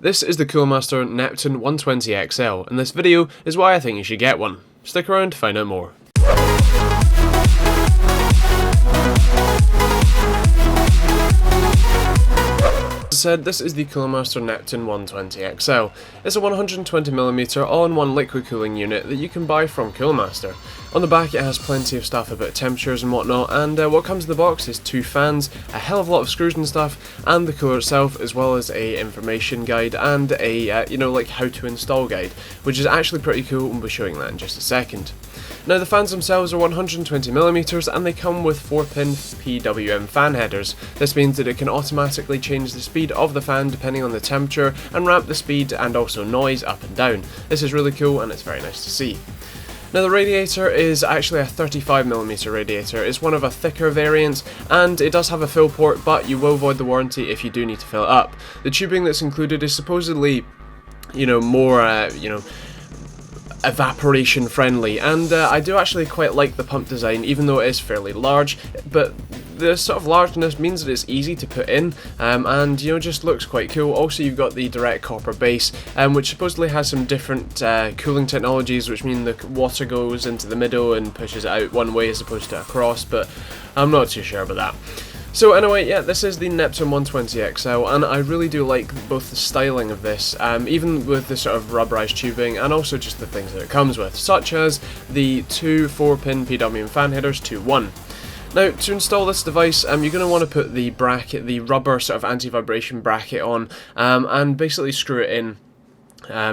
This is the Cooler Master Nepton 120XL, and this video is why I think you should get one. Stick around to find out more. As I said, this is the Cooler Master Nepton 120XL. It's a 120mm all-in-one liquid cooling unit that you can buy from Cooler Master. On the back it has plenty of stuff about temperatures and whatnot, and what comes in the box is 2 fans, a hell of a lot of screws and stuff, and the cooler itself, as well as a information guide and a like how to install guide, which is actually pretty cool, and we'll be showing that in just a second. Now the fans themselves are 120mm and they come with 4-pin PWM fan headers. This means that it can automatically change the speed of the fan depending on the temperature and ramp the speed and also noise up and down. This is really cool and it's very nice to see. Now the radiator is actually a 35mm radiator. It's one of a thicker variants and it does have a fill port, but you will void the warranty if you do need to fill it up. The tubing that's included is supposedly more evaporation friendly, and I do actually quite like the pump design, even though it is fairly large, but the sort of largeness means that it's easy to put in, and just looks quite cool. Also you've got the direct copper base, which supposedly has some different cooling technologies, which mean the water goes into the middle and pushes it out one way as opposed to across, but I'm not too sure about that. So anyway, yeah, this is the Nepton 120XL, and I really do like both the styling of this, even with the sort of rubberized tubing, and also just the things that it comes with, such as the 2 4-pin PWM fan headers to 1. Now, to install this device, you're going to want to put the bracket, the rubber sort of anti-vibration bracket on, and basically screw it in.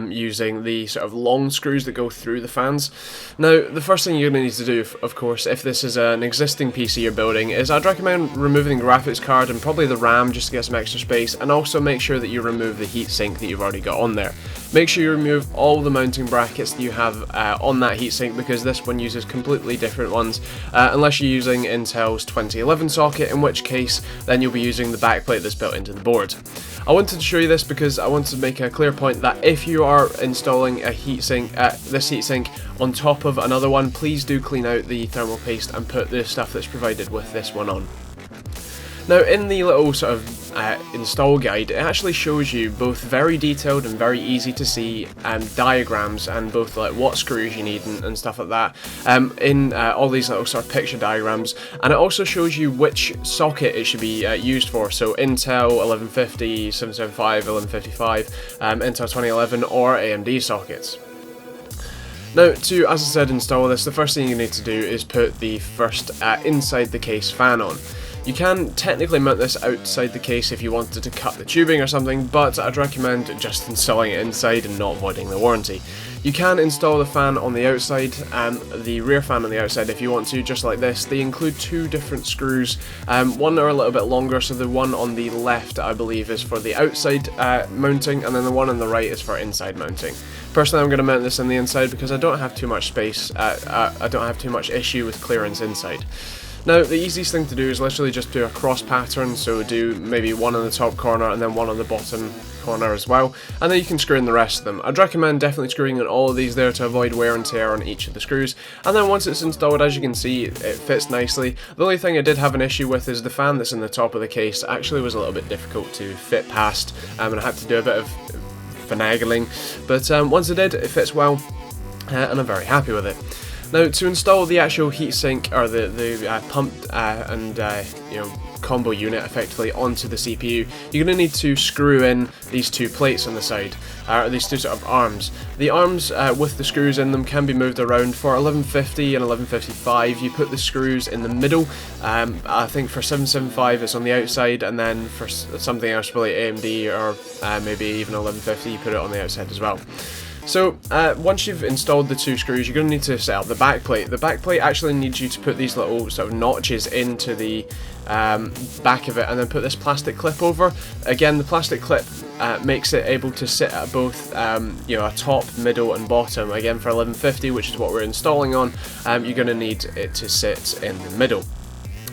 Using the sort of long screws that go through the fans. Now, the first thing you're going to need to do, of course, if this is an existing PC you're building, is I'd recommend removing the graphics card and probably the RAM just to get some extra space, and also make sure that you remove the heatsink that you've already got on there. Make sure you remove all the mounting brackets that you have on that heatsink, because this one uses completely different ones, unless you're using Intel's 2011 socket, in which case then you'll be using the backplate that's built into the board. I wanted to show you this because I wanted to make a clear point that if you are installing a heatsink, this heatsink on top of another one, please do clean out the thermal paste and put the stuff that's provided with this one on. Now, in the little sort of install guide, it actually shows you both very detailed and very easy to see diagrams, and both like what screws you need and stuff like that, in all these little sort of picture diagrams, and it also shows you which socket it should be used for, so Intel 1150, 775, 1155, Intel 2011 or AMD sockets. Now, to, as I said, install this, the first thing you need to do is put the first inside the case fan on. You can technically mount this outside the case if you wanted to cut the tubing or something, but I'd recommend just installing it inside and not voiding the warranty. You can install the fan on the outside, the rear fan on the outside if you want to, just like this. They include 2 different screws. One are a little bit longer, so the one on the left I believe is for the outside mounting, and then the one on the right is for inside mounting. Personally, I'm going to mount this on the inside because I don't have too much space, I don't have too much issue with clearance inside. Now, the easiest thing to do is literally just do a cross pattern, so do maybe one on the top corner and then one on the bottom corner as well, and then you can screw in the rest of them. I'd recommend definitely screwing in all of these there to avoid wear and tear on each of the screws, and then once it's installed, as you can see, it fits nicely. The only thing I did have an issue with is the fan that's in the top of the case actually was a little bit difficult to fit past, and I had to do a bit of finagling, but once I did, it fits well, and I'm very happy with it. Now, to install the actual heatsink, or the pump and combo unit effectively onto the CPU, you're going to need to screw in these 2 plates on the side, or these 2 sort of arms. The arms with the screws in them can be moved around. For 1150 and 1155 you put the screws in the middle. I think for 775 it's on the outside, and then for something else, probably AMD or maybe even 1150, you put it on the outside as well. So, once you've installed the 2 screws, you're going to need to set up the backplate. The backplate actually needs you to put these little sort of notches into the back of it, and then put this plastic clip over. Again, the plastic clip makes it able to sit at both a top, middle and bottom. Again, for 1150, which is what we're installing on, you're going to need it to sit in the middle.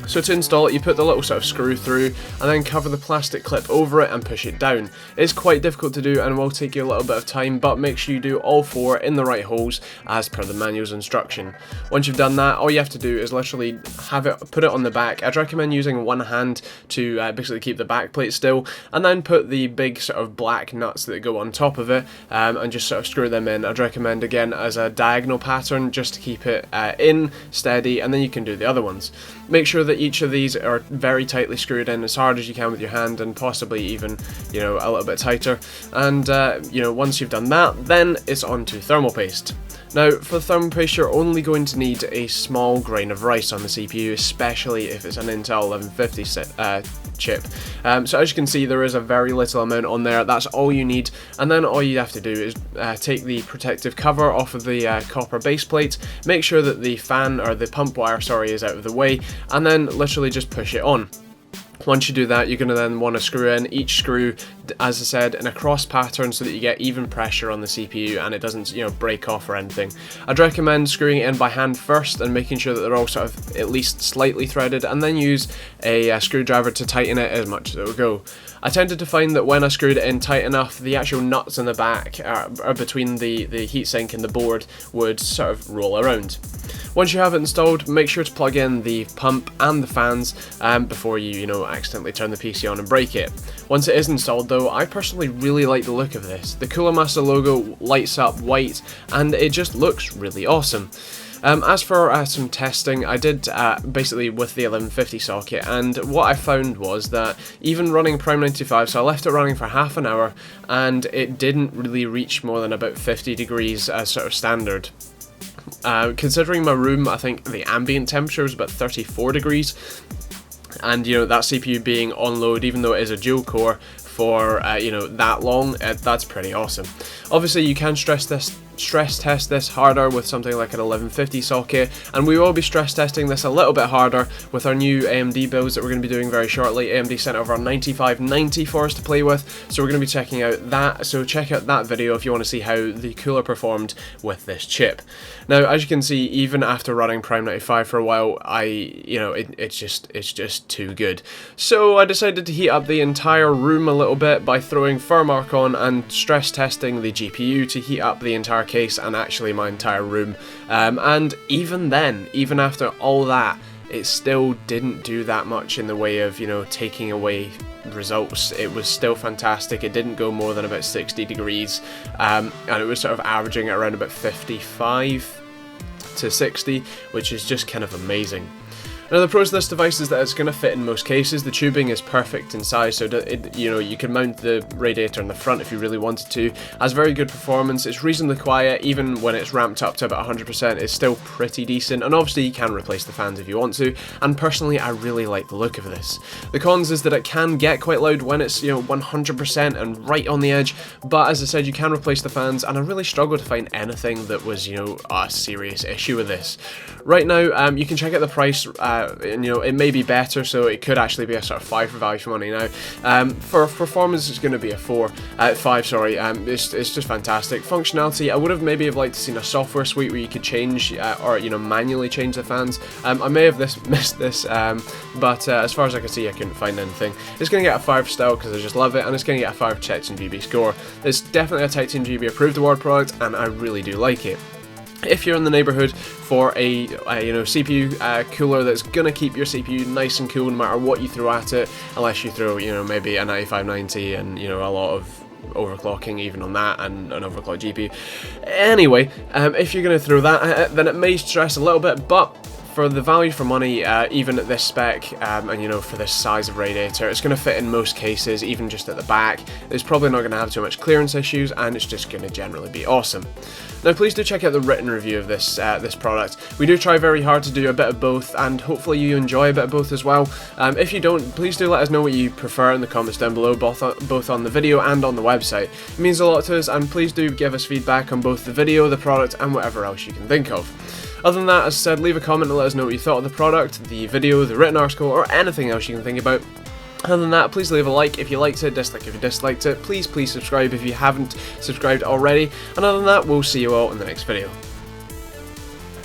So to install it, you put the little sort of screw through and then cover the plastic clip over it and push it down. It's quite difficult to do and will take you a little bit of time, but make sure you do all 4 in the right holes as per the manual's instruction. Once you've done that, all you have to do is literally put it on the back. I'd recommend using one hand to basically keep the back plate still, and then put the big sort of black nuts that go on top of it and just sort of screw them in. I'd recommend again as a diagonal pattern just to keep it in steady, and then you can do the other ones. Make sure that each of these are very tightly screwed in as hard as you can with your hand, and possibly even, you know, a little bit tighter. And you know, once you've done that, then it's on to thermal paste. Now, for the thermal paste, you're only going to need a small grain of rice on the CPU, especially if it's an Intel 1150 chip. So as you can see, there is a very little amount on there. That's all you need, and then all you have to do is take the protective cover off of the copper base plate, make sure that the fan, or the pump wire, sorry, is out of the way, and then literally just push it on. Once you do that, you're going to then want to screw in each screw, as I said, in a cross pattern so that you get even pressure on the CPU and it doesn't, you know, break off or anything. I'd recommend screwing it in by hand first and making sure that they're all sort of at least slightly threaded, and then use a screwdriver to tighten it as much as it will go. I tended to find that when I screwed it in tight enough, the actual nuts in the back between the heatsink and the board would sort of roll around. Once you have it installed, make sure to plug in the pump and the fans before you know, accidentally turn the PC on and break it. Once it is installed though, I personally really like the look of this. The Cooler Master logo lights up white and it just looks really awesome. As for some testing, I did basically with the 1150 socket, and what I found was that even running Prime 95, so I left it running for half an hour, and it didn't really reach more than about 50 degrees as sort of standard. Considering my room, I think the ambient temperature was about 34 degrees, and you know, that CPU being on load, even though it is a dual core, for you know, that long, that's pretty awesome. Obviously you can stress test this harder with something like an 1150 socket, and we will be stress testing this a little bit harder with our new AMD builds that we're going to be doing very shortly. AMD sent over our 9590 for us to play with, so we're going to be checking out that, so check out that video if you want to see how the cooler performed with this chip. Now, as you can see, even after running Prime 95 for a while, it's just too good. So I decided to heat up the entire room a little bit by throwing Furmark on and stress testing the GPU to heat up the entire case and actually my entire room. And even then, even after all that, it still didn't do that much in the way of, you know, taking away results. It was still fantastic. It didn't go more than about 60 degrees, and it was sort of averaging at around about 55 to 60, which is just kind of amazing. Now, the pros of this device is that it's going to fit in most cases. The tubing is perfect in size, so that you can mount the radiator in the front if you really wanted to. It has very good performance. It's reasonably quiet, even when it's ramped up to about 100%. It's still pretty decent, and obviously you can replace the fans if you want to. And personally, I really like the look of this. The cons is that it can get quite loud when it's 100% and right on the edge. But as I said, you can replace the fans, and I really struggled to find anything that was a serious issue with this. Right now, you can check out the price. And it may be better, so it could actually be a sort of 5 for value for money now. For performance, it's going to be a 5, sorry. It's just fantastic. Functionality, I would have maybe liked to seen a software suite where you could change or manually change the fans. I may have missed this, but as far as I can see, I couldn't find anything. It's going to get a 5 still because I just love it, and it's going to get a 5 TechteamGB score. It's definitely a TechteamGB approved award product, and I really do like it. If you're in the neighborhood for a CPU cooler that's gonna keep your CPU nice and cool no matter what you throw at it, unless you throw maybe a 9590 and a lot of overclocking even on that and an overclocked GPU. Anyway, if you're gonna throw that, then it may stress a little bit, but for the value for money, even at this spec, and for this size of radiator, it's going to fit in most cases, even just at the back. It's probably not going to have too much clearance issues, and it's just going to generally be awesome. Now, please do check out the written review of this product. We do try very hard to do a bit of both, and hopefully you enjoy a bit of both as well. If you don't, please do let us know what you prefer in the comments down below, both on the video and on the website. It means a lot to us, and please do give us feedback on both the video, the product, and whatever else you can think of. Other than that, as I said, leave a comment and let us know what you thought of the product, the video, the written article, or anything else you can think about. Other than that, please leave a like if you liked it, dislike if you disliked it, please subscribe if you haven't subscribed already, and other than that, we'll see you all in the next video.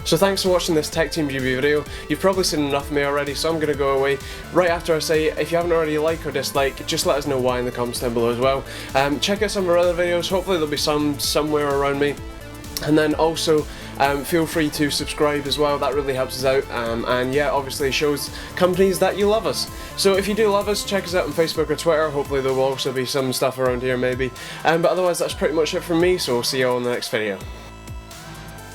So thanks for watching this TechteamGB video. You've probably seen enough of me already, so I'm going to go away right after I say, if you haven't already liked or disliked, just let us know why in the comments down below as well. Check out some of our other videos, hopefully there'll be some somewhere around me. And then also feel free to subscribe as well, that really helps us out, and yeah, obviously shows companies that you love us. So if you do love us, check us out on Facebook or Twitter, hopefully there will also be some stuff around here maybe. But otherwise that's pretty much it from me, so we'll see you all in the next video.